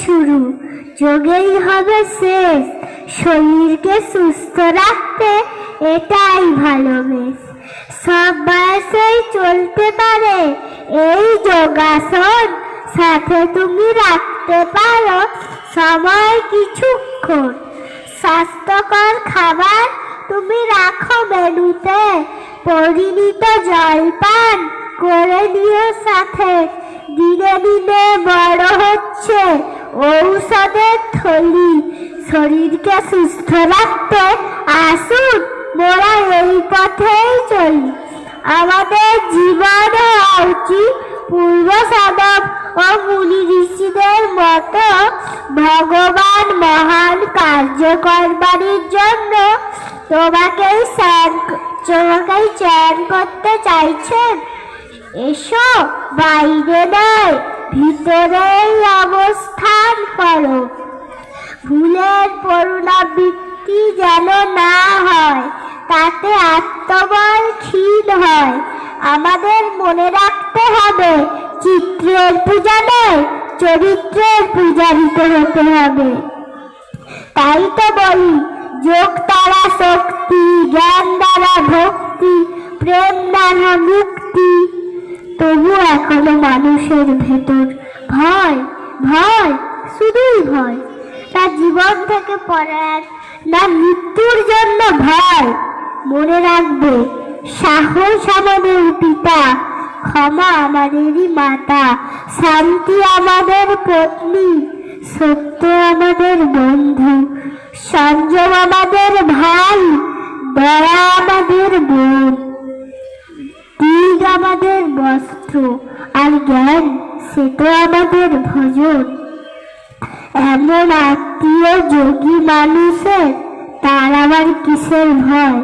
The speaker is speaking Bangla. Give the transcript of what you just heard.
শুরু, যোগেই হবে শেষ। শরীরকে সুস্থ রাখতে এটাই ভালো বেশ। সব বয়সেই চলতে পারে এই যোগাসন, সাথে তুমি রাখতে পারো সময় কিছুক্ষণ। স্বাস্থ্যকর খাবার তুমি রাখো মেনুতে, পরিমিত জলপান করে নিও সাথে। দিনে দিনে বড় হচ্ছে ঔষধের থলি, শরীরকে সুস্থ রাখতে আসুন মোরা এই পথেই চলি। আমাদের জীবন হওয়া উচিত পূর্ব সাধক ও মুনি ঋষিদের মতো ভগবান মহান কার্য করবারের জন্য তোমাকেই চ্যান করতে চাইছেন। এসো, বাইরে নয় ভিতরেই অবস্থান করো। ভুলের পুনরাবৃত্তি যেন না হয়, তাতে আত্মবল ক্ষীণ হয়। আমাদের মনে রাখতে হবে চিত্রের পূজা নয়, চরিত্রের পূজারিত হতে হবে। তাই তো বলি, যোগ দ্বারা শক্তি, জ্ঞান দ্বারা ভক্তি, প্রেম দ্বারা মুক্তি। তবু এখনো মানুষের ভেতর ভয়, ভয়, শুধুই ভয়। না জীবন থেকে পড়ার, না মৃত্যুর জন্য ভয়। মনে রাখবে, সাহস আমাদের পিতা, ক্ষমা আমাদেরই মাতা, শান্তি আমাদের পত্নী, সত্য আমাদের বন্ধু, সংযম আমাদের ভাই, দয়া আমাদের বোন, দিগ আমাদের বস্ত্র, আর জ্ঞান সে তো আমাদের ভজন। এমন আত্মীয় যোগী মানুষের, তার আবার কিসের ভয়?